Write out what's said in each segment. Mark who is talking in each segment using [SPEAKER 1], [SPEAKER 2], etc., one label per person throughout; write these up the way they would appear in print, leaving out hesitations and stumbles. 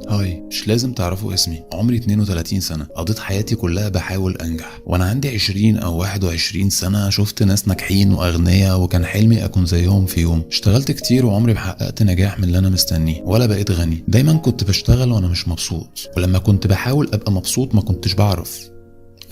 [SPEAKER 1] هاي، مش لازم تعرفوا اسمي. عمري 32 سنة، قضيت حياتي كلها بحاول أنجح. وأنا عندي 20 أو 21 سنة شفت ناس ناجحين وأغنياء، وكان حلمي أكون زيهم في يوم. اشتغلت كتير وعمري ما حققت نجاح من اللي أنا مستنيه، ولا بقيت غني. دايما كنت بشتغل وأنا مش مبسوط، ولما كنت بحاول أبقى مبسوط ما كنتش بعرف.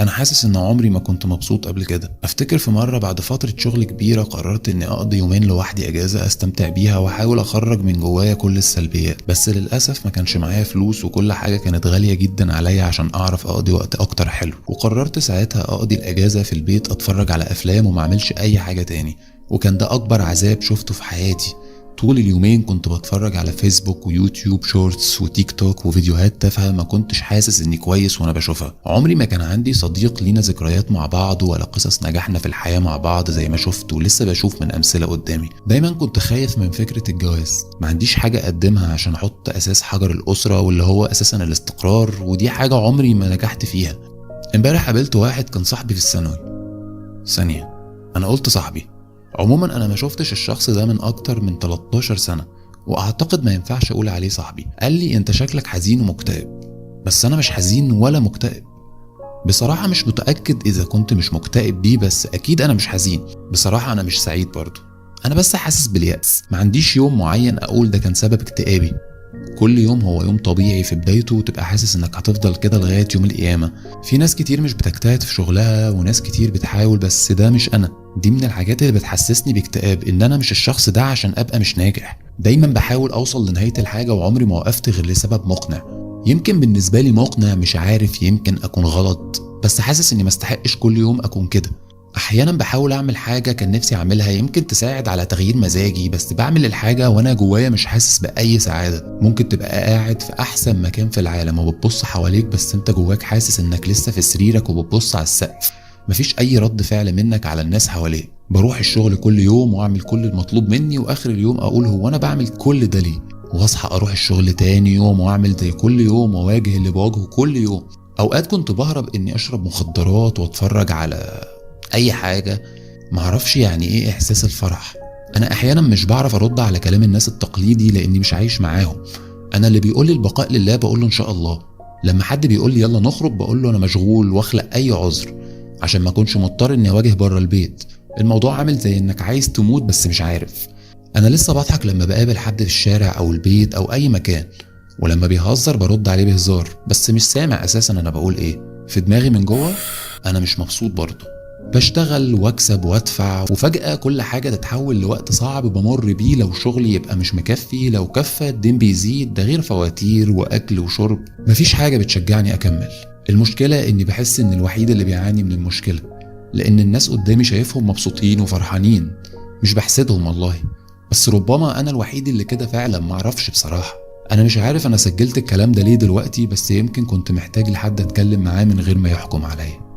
[SPEAKER 1] انا حاسس ان عمري ما كنت مبسوط قبل كده. افتكر في مره بعد فتره شغل كبيره قررت اني اقضي يومين لوحدي اجازه استمتع بيها واحاول اخرج من جوايا كل السلبيات، بس للاسف ما كانش معايا فلوس وكل حاجه كانت غاليه جدا عليا عشان اعرف اقضي وقت اكتر حلو. وقررت ساعتها اقضي الاجازه في البيت اتفرج على افلام وما اعملش اي حاجه تاني، وكان ده اكبر عذاب شفته في حياتي. طول اليومين كنت بتفرج على فيسبوك ويوتيوب شورتس وتيك توك وفيديوهات تافهه ما كنتش حاسس اني كويس وانا بشوفها. عمري ما كان عندي صديق لينا ذكريات مع بعض ولا قصص نجاحنا في الحياه مع بعض زي ما شفت ولسه بشوف من امثله قدامي. دايما كنت خايف من فكره الجواز، ما عنديش حاجه اقدمها عشان احط اساس حجر الاسره واللي هو اساسا الاستقرار، ودي حاجه عمري ما نجحت فيها. امبارح قابلت واحد كان صاحبي في الثانوي. ثانيه، انا قلت صاحبي. عموما انا ما شفتش الشخص ده من اكتر من 13 سنة، واعتقد ما ينفعش اقول عليه صاحبي. قال لي انت شكلك حزين ومكتئب، بس انا مش حزين ولا مكتئب. بصراحة مش متأكد اذا كنت مش مكتئب دي، بس اكيد انا مش حزين. بصراحة انا مش سعيد برضو، انا بس حاسس باليأس. ما عنديش يوم معين اقول ده كان سبب اكتئابي. كل يوم هو يوم طبيعي في بدايته، وتبقى حاسس انك هتفضل كده لغاية يوم القيامة. في ناس كتير مش بتجتهد في شغلها، وناس كتير بتحاول، بس ده مش انا. دي من الحاجات اللي بتحسسني باكتئاب، ان انا مش الشخص ده عشان ابقى مش ناجح. دايما بحاول اوصل لنهاية الحاجة وعمري ما وقفت غير لسبب مقنع. يمكن بالنسبة لي مقنع، مش عارف، يمكن اكون غلط، بس حاسس اني مستحقش كل يوم اكون كده. احيانا بحاول اعمل حاجه كان نفسي اعملها يمكن تساعد على تغيير مزاجي، بس بعمل الحاجه وانا جوايا مش حاسس باي سعاده. ممكن تبقى قاعد في احسن مكان في العالم وبتبص حواليك، بس انت جواك حاسس انك لسه في سريرك وبتبص على السقف. مفيش اي رد فعل منك على الناس حواليك. بروح الشغل كل يوم واعمل كل المطلوب مني، واخر اليوم اقول هو انا بعمل كل ده ليه؟ واصحى اروح الشغل تاني يوم واعمل زي كل يوم واواجه اللي بواجهه كل يوم. اوقات كنت بهرب اني اشرب مخدرات واتفرج على اي حاجة. معرفش يعني ايه احساس الفرح. انا احيانا مش بعرف ارد على كلام الناس التقليدي لاني مش عايش معاهم. انا اللي بيقولي البقاء لله بقوله ان شاء الله. لما حد بيقولي يلا نخرج بقوله انا مشغول، واخلق اي عذر عشان ما اكونش مضطر اني اواجه بره البيت. الموضوع عامل زي انك عايز تموت بس مش عارف. انا لسه بضحك لما بقابل حد في الشارع او البيت او اي مكان، ولما بيهزر برد عليه بهزار، بس مش سامع اساسا انا بقول ايه. في دماغي من جوه انا مش مبسوط برضه. بشتغل واكسب وادفع، وفجأة كل حاجة تتحول لوقت صعب بمر بيه. لو شغلي يبقى مش مكفي، لو كفى الدين بيزيد، ده غير فواتير واكل وشرب. مفيش حاجة بتشجعني اكمل. المشكلة اني بحس ان الوحيد اللي بيعاني من المشكلة، لان الناس قدامي شايفهم مبسوطين وفرحانين. مش بحسدهم والله، بس ربما انا الوحيد اللي كده فعلا. معرفش بصراحة. انا مش عارف انا سجلت الكلام ده ليه دلوقتي، بس يمكن كنت محتاج لحد اتكلم معاه من غير ما يحكم عليا.